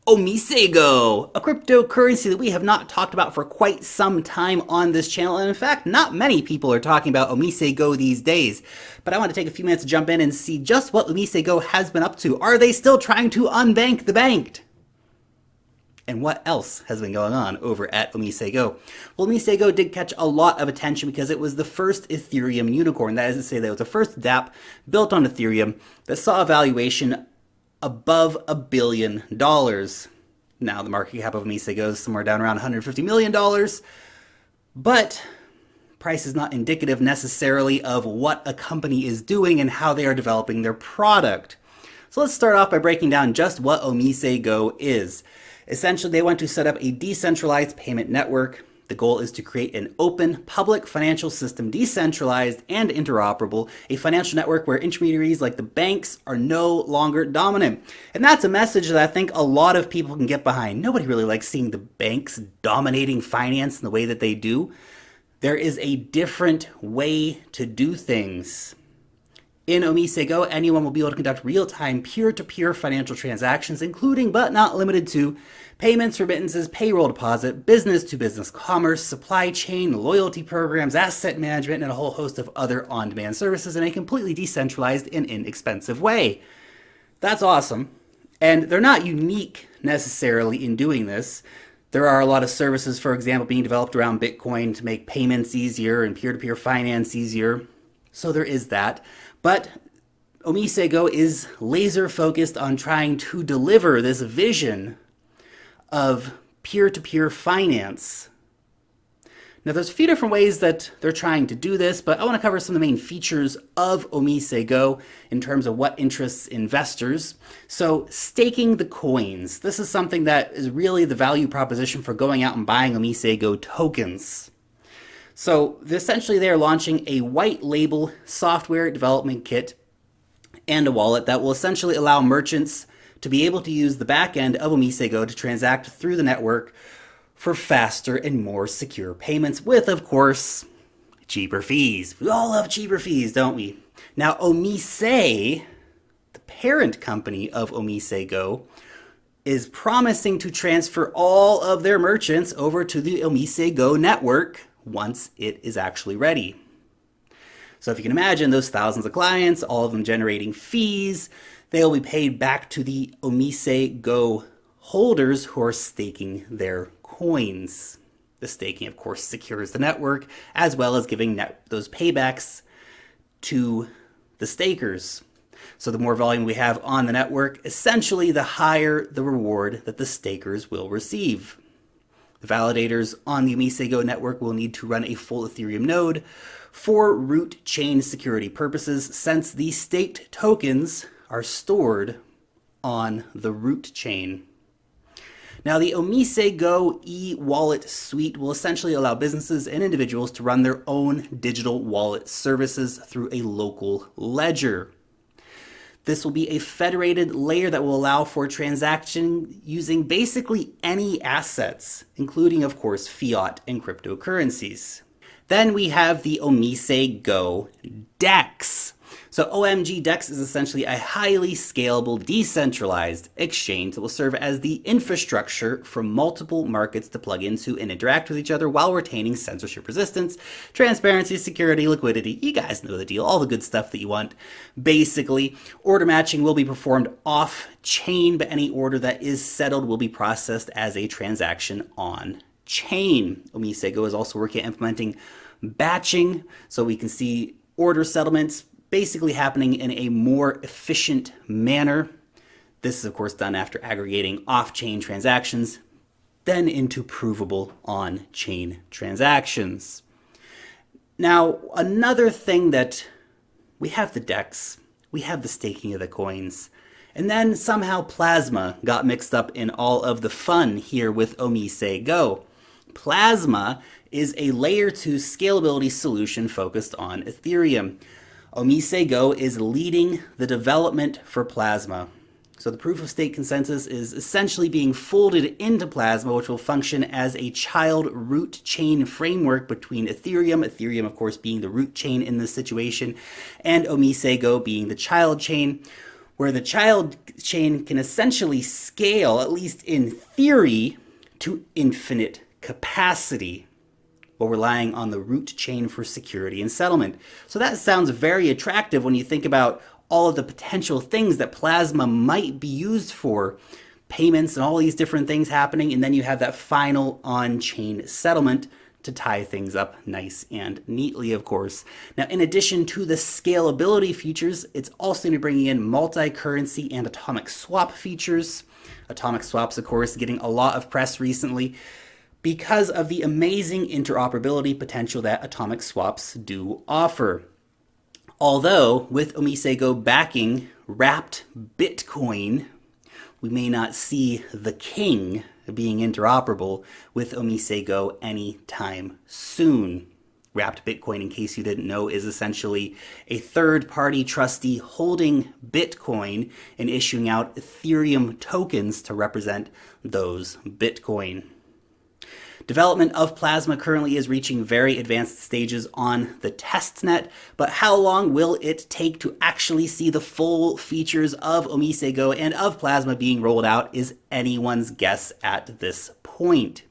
OmiseGO, a cryptocurrency that we have not talked about for quite some time on this channel. And in fact, not many people are talking about OmiseGO these days. But I want to take a few minutes to jump in and see just what OmiseGO has been up to. Are they still trying to unbank the banked? And what else has been going on over at OmiseGO? Well, OmiseGO did catch a lot of attention because it was the first Ethereum unicorn. That is to say, that it was the first dApp built on Ethereum that saw a valuation above $1 billion. Now, the market cap of OmiseGO is somewhere down around $150 million, but price is not indicative necessarily of what a company is doing and how they are developing their product. So let's start off by breaking down just what OmiseGO is. Essentially, they want to set up a decentralized payment network. The goal is to create an open, public financial system, decentralized and interoperable, a financial network where intermediaries like the banks are no longer dominant. And that's a message that I think a lot of people can get behind. Nobody really likes seeing the banks dominating finance in the way that they do. There is a different way to do things. In OmiseGO, anyone will be able to conduct real-time peer-to-peer financial transactions, including but not limited to payments, remittances, payroll deposit, business-to-business commerce, supply chain, loyalty programs, asset management, and a whole host of other on-demand services in a completely decentralized and inexpensive way. That's awesome. And they're not unique necessarily in doing this. There are a lot of services, for example, being developed around Bitcoin to make payments easier and peer-to-peer finance easier. So there is that. But OmiseGO is laser focused on trying to deliver this vision of peer-to-peer finance. Now, there's a few different ways that they're trying to do this, but I want to cover some of the main features of OmiseGO in terms of what interests investors. So, staking the coins. This is something that is really the value proposition for going out and buying OmiseGO tokens. So essentially they are launching a white label software development kit and a wallet that will essentially allow merchants to be able to use the back end of OmiseGO to transact through the network for faster and more secure payments with, of course, cheaper fees. We all love cheaper fees, don't we? Now, Omise, the parent company of OmiseGO, is promising to transfer all of their merchants over to the OmiseGO network once it is actually ready. So if you can imagine those thousands of clients, all of them generating fees, they'll be paid back to the OmiseGO holders who are staking their coins. The staking, of course, secures the network, as well as giving those paybacks to the stakers. So the more volume we have on the network, essentially the higher the reward that the stakers will receive. The validators on the OmiseGO network will need to run a full Ethereum node for root chain security purposes, since the staked tokens are stored on the root chain. Now, the OmiseGO e-wallet suite will essentially allow businesses and individuals to run their own digital wallet services through a local ledger. This will be a federated layer that will allow for transaction using basically any assets, including, of course, fiat and cryptocurrencies. Then we have the OmiseGO DEX. So OMG DEX is essentially a highly scalable, decentralized exchange that will serve as the infrastructure for multiple markets to plug into and interact with each other while retaining censorship resistance, transparency, security, liquidity. You guys know the deal, all the good stuff that you want. Basically, order matching will be performed off-chain, but any order that is settled will be processed as a transaction on-chain. OmiseGO is also working at implementing batching, so we can see order settlements basically happening in a more efficient manner. This is, of course, done after aggregating off-chain transactions, then into provable on-chain transactions. Now, another thing that we have the DEX, we have the staking of the coins, and then somehow Plasma got mixed up in all of the fun here with OmiseGO. Plasma is a layer 2 scalability solution focused on Ethereum. OmiseGO is leading the development for Plasma. So the proof of stake consensus is essentially being folded into Plasma, which will function as a child root chain framework between Ethereum, of course being the root chain in this situation, and OmiseGO being the child chain, where the child chain can essentially scale, at least in theory, to infinite capacity, while relying on the root chain for security and settlement. So that sounds very attractive when you think about all of the potential things that Plasma might be used for, payments and all these different things happening, and then you have that final on-chain settlement to tie things up nice and neatly, of course. Now, in addition to the scalability features, it's also going to be bringing in multi-currency and atomic swap features. Atomic swaps, of course, getting a lot of press recently because of the amazing interoperability potential that atomic swaps do offer. Although, with OmiseGO backing wrapped Bitcoin, we may not see the king being interoperable with OmiseGO anytime soon. Wrapped Bitcoin, in case you didn't know, is essentially a third-party trustee holding Bitcoin and issuing out Ethereum tokens to represent those Bitcoin. Development of Plasma currently is reaching very advanced stages on the testnet, but how long will it take to actually see the full features of OmiseGO and of Plasma being rolled out is anyone's guess at this point.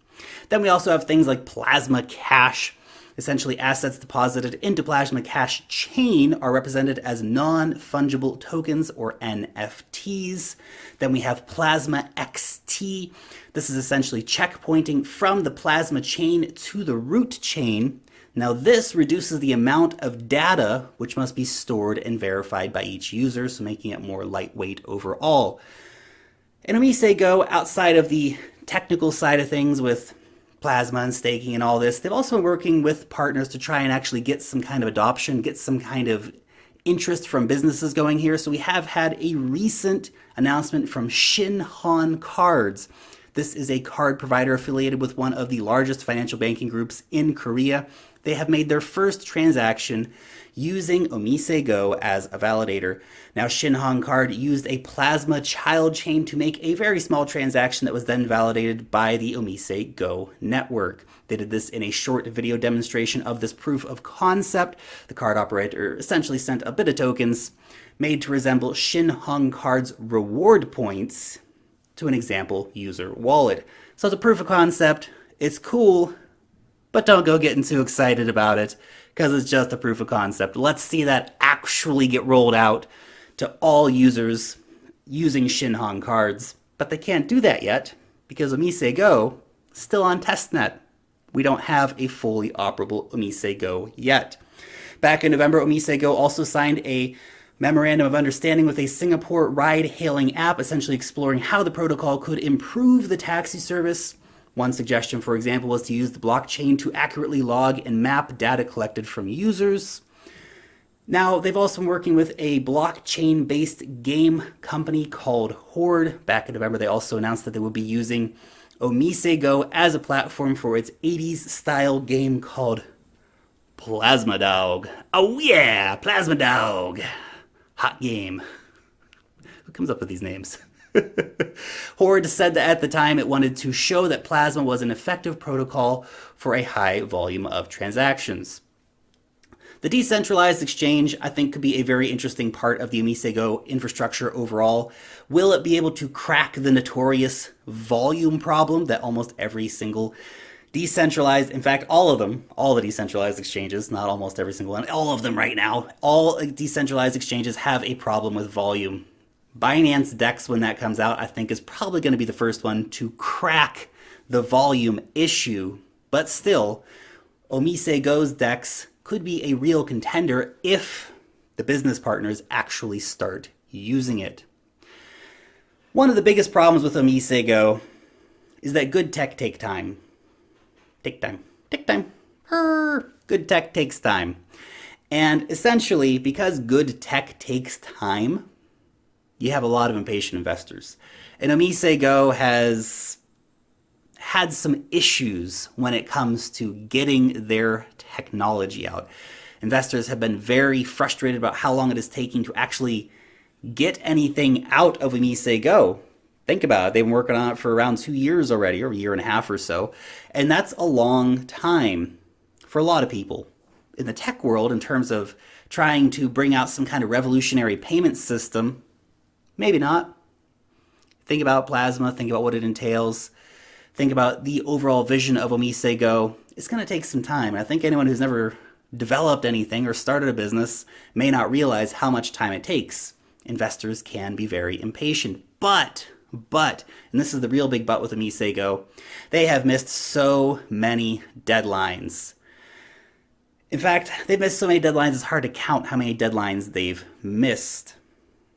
Then we also have things like Plasma Cash. Essentially, assets deposited into Plasma Cash chain are represented as non-fungible tokens, or NFTs. Then we have Plasma XT. This is essentially checkpointing from the Plasma chain to the root chain. Now, this reduces the amount of data which must be stored and verified by each user, so making it more lightweight overall. In OmiseGO, outside of the technical side of things with Plasma and staking and all this, they've also been working with partners to try and actually get some kind of adoption, get some kind of interest from businesses going here. So we have had a recent announcement from Shinhan Cards. This is a card provider affiliated with one of the largest financial banking groups in Korea. They have made their first transaction using OmiseGO as a validator. Now, Shinhan Card used a Plasma child chain to make a very small transaction that was then validated by the OmiseGO network. They did this in a short video demonstration of this proof of concept. The card operator essentially sent a bit of tokens made to resemble Shinhan Card's reward points to an example user wallet. So it's a proof of concept. It's cool, but don't go getting too excited about it because it's just a proof of concept. Let's see that actually get rolled out to all users using Shinhan Cards. But they can't do that yet because OmiseGO is still on testnet. We don't have a fully operable OmiseGO yet. Back in November, OmiseGO also signed a memorandum of understanding with a Singapore ride-hailing app, essentially exploring how the protocol could improve the taxi service. One suggestion, for example, was to use the blockchain to accurately log and map data collected from users. Now, they've also been working with a blockchain-based game company called Horde. Back in November, they also announced that they would be using OmiseGO as a platform for its 80s style game called Plasma Dog. Oh yeah, Plasma Dog. Hot game. Who comes up with these names? Horde said that at the time it wanted to show that Plasma was an effective protocol for a high volume of transactions. The decentralized exchange, I think, could be a very interesting part of the OmiseGO infrastructure overall. Will it be able to crack the notorious volume problem that almost every single decentralized, in fact, all of them, all the decentralized exchanges, not almost every single one, all of them right now, all decentralized exchanges have a problem with volume. Binance DEX, when that comes out, I think is probably going to be the first one to crack the volume issue. But still, OmiseGO's DEX could be a real contender if the business partners actually start using it. One of the biggest problems with OmiseGO is that good tech take time. Take time. Take time. Good tech takes time. And essentially, because good tech takes time, you have a lot of impatient investors. And OmiseGO has had some issues when it comes to getting their technology out. Investors have been very frustrated about how long it is taking to actually get anything out of OmiseGO. Think about it. They've been working on it for around 2 years already, or a year and a half or so. And that's a long time for a lot of people in the tech world in terms of trying to bring out some kind of revolutionary payment system. Maybe not. Think about Plasma, think about what it entails, think about the overall vision of OmiseGO. It's going to take some time. I think anyone who's never developed anything or started a business may not realize how much time it takes. Investors can be very impatient. But, and this is the real big but with OmiseGO, they have missed so many deadlines. In fact, they've missed so many deadlines, it's hard to count how many deadlines they've missed.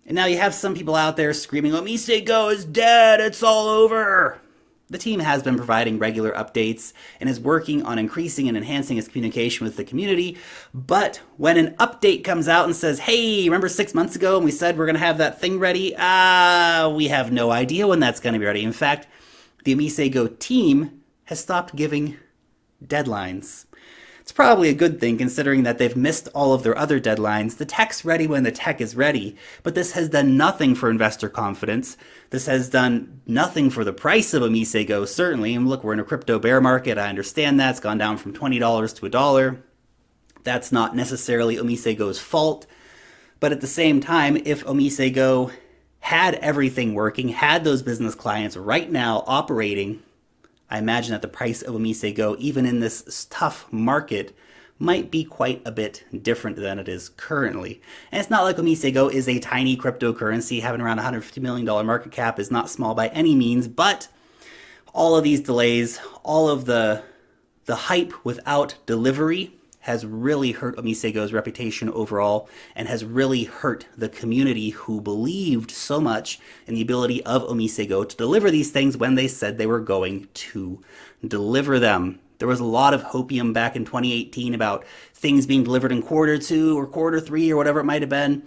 And now you have some people out there screaming, OmiseGO is dead, it's all over. The team has been providing regular updates and is working on increasing and enhancing its communication with the community. But when an update comes out and says, hey, remember 6 months ago when we said we're going to have that thing ready? We have no idea when that's going to be ready. In fact, the OmiseGO team has stopped giving deadlines. It's probably a good thing considering that they've missed all of their other deadlines. The tech's ready when the tech is ready, but this has done nothing for investor confidence. This has done nothing for the price of OmiseGO, certainly. And look, we're in a crypto bear market. I understand that. It's gone down from $20 to $1. That's not necessarily OmiseGO's fault. But at the same time, if OmiseGO had everything working, had those business clients right now operating, I imagine that the price of OmiseGO, even in this tough market, might be quite a bit different than it is currently. And it's not like OmiseGO is a tiny cryptocurrency. Having around $150 million market cap is not small by any means, but all of these delays, all of the hype without delivery has really hurt OmiseGO's reputation overall and has really hurt the community who believed so much in the ability of OmiseGO to deliver these things when they said they were going to deliver them. There was a lot of hopium back in 2018 about things being delivered in quarter 2 or quarter 3 or whatever it might have been.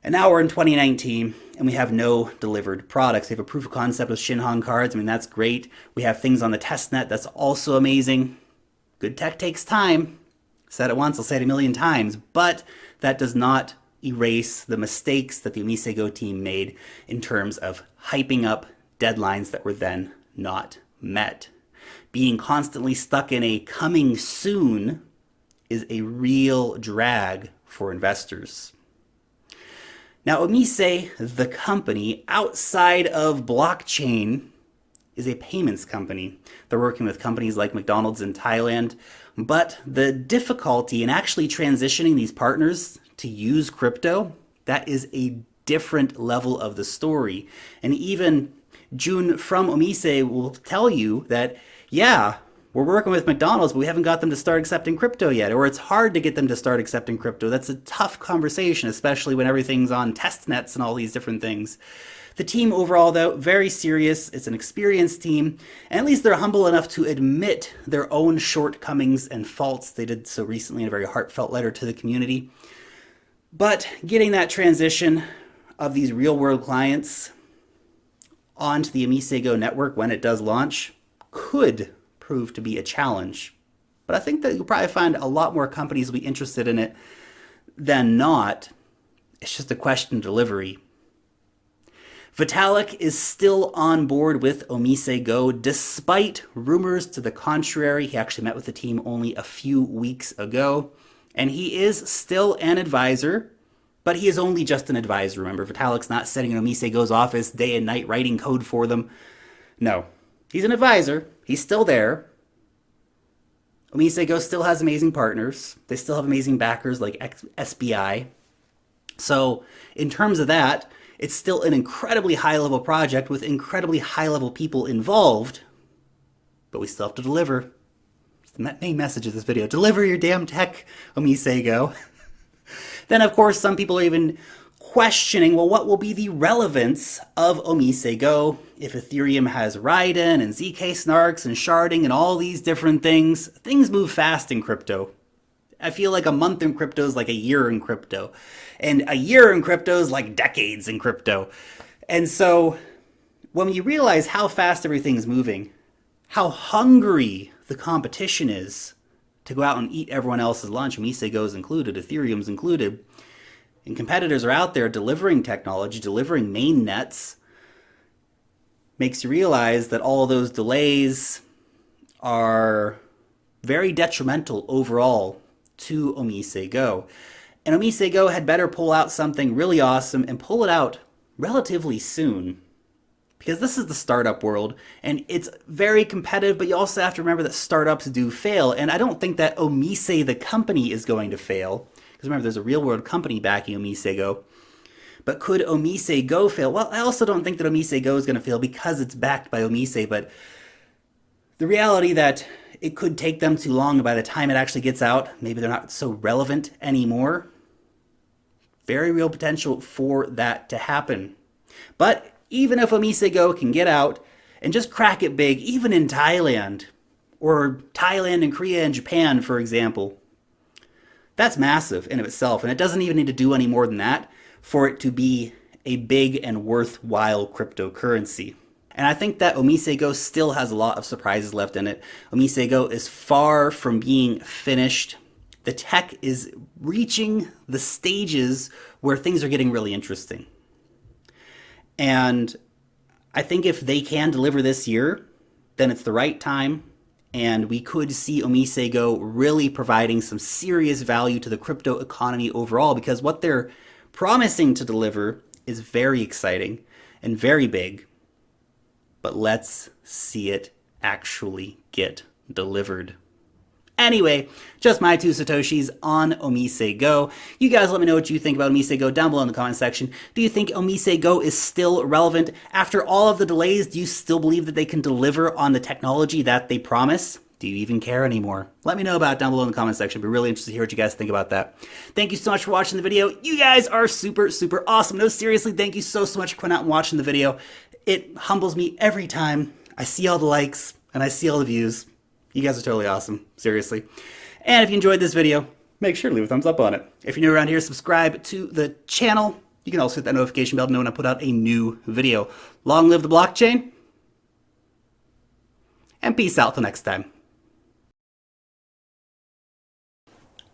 And now we're in 2019 and we have no delivered products. We have a proof of concept with Shinhan cards. I mean, that's great. We have things on the testnet. That's also amazing. Good tech takes time. Said it once, I'll say it a million times, but that does not erase the mistakes that the OmiseGO team made in terms of hyping up deadlines that were then not met. Being constantly stuck in a coming soon is a real drag for investors. Now, Omise, the company, outside of blockchain, is a payments company. They're working with companies like McDonald's in Thailand, but the difficulty in actually transitioning these partners to use crypto, that is a different level of the story. And even June from Omise will tell you that, yeah, we're working with McDonald's, but we haven't got them to start accepting crypto yet, or it's hard to get them to start accepting crypto. That's a tough conversation, especially when everything's on test nets and all these different things. The team overall, though, very serious. It's an experienced team, and at least they're humble enough to admit their own shortcomings and faults. They did so recently in a very heartfelt letter to the community. But getting that transition of these real-world clients onto the OmiseGO network when it does launch could prove to be a challenge. But I think that you'll probably find a lot more companies will be interested in it than not. It's just a question of delivery. Vitalik is still on board with OmiseGO despite rumors to the contrary. He actually met with the team only a few weeks ago, and he is still an advisor, but he is only just an advisor. Remember, Vitalik's not sitting in OmiseGO's office day and night writing code for them. No, he's an advisor. He's still there. OmiseGO still has amazing partners. They still have amazing backers like SBI. So in terms of that, it's still an incredibly high-level project with incredibly high-level people involved, but we still have to deliver. It's the main message of this video. Deliver your damn tech, OmiseGO. Then, of course, some people are even questioning, well, what will be the relevance of OmiseGO if Ethereum has Raiden and ZK snarks and sharding and all these different things? Things move fast in crypto. I feel like a month in crypto is like a year in crypto. And a year in crypto is like decades in crypto. And so when you realize how fast everything's moving, how hungry the competition is to go out and eat everyone else's lunch, OmiseGO's included, Ethereum's included, and competitors are out there delivering technology, delivering main nets, makes you realize that all those delays are very detrimental overall to OmiseGO. And OmiseGO had better pull out something really awesome and pull it out relatively soon. Because this is the startup world, and it's very competitive, but you also have to remember that startups do fail, and I don't think that Omise, the company, is going to fail. Because remember, there's a real-world company backing OmiseGO. But could OmiseGO fail? Well, I also don't think that OmiseGO is going to fail because it's backed by Omise, but the reality that it could take them too long, and by the time it actually gets out, maybe they're not so relevant anymore. Very real potential for that to happen. But even if OmiseGO can get out and just crack it big, even in Thailand, or Thailand and Korea and Japan, for example, that's massive in of itself, and it doesn't even need to do any more than that for it to be a big and worthwhile cryptocurrency. And I think that OmiseGO still has a lot of surprises left in it. OmiseGO is far from being finished. The tech is reaching the stages where things are getting really interesting. And I think if they can deliver this year, then it's the right time, and we could see OmiseGO really providing some serious value to the crypto economy overall, because what they're promising to deliver is very exciting and very big. But let's see it actually get delivered. Anyway, just my 2 Satoshis on OmiseGO. You guys let me know what you think about OmiseGO down below in the comment section. Do you think OmiseGO is still relevant? After all of the delays, do you still believe that they can deliver on the technology that they promise? Do you even care anymore? Let me know about it down below in the comment section. I'd be really interested to hear what you guys think about that. Thank you so much for watching the video. You guys are super, super awesome. No, seriously, thank you so much for coming out and watching the video. It humbles me every time I see all the likes and I see all the views. You guys are totally awesome, seriously. And if you enjoyed this video, make sure to leave a thumbs up on it. If you're new around here, subscribe to the channel. You can also hit that notification bell to know when I put out a new video. Long live the blockchain, and peace out till next time.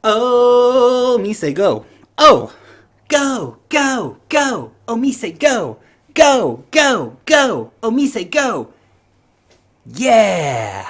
OmiseGO. Oh, go, go, go. OmiseGO. Go, go, go. OmiseGO. Yeah.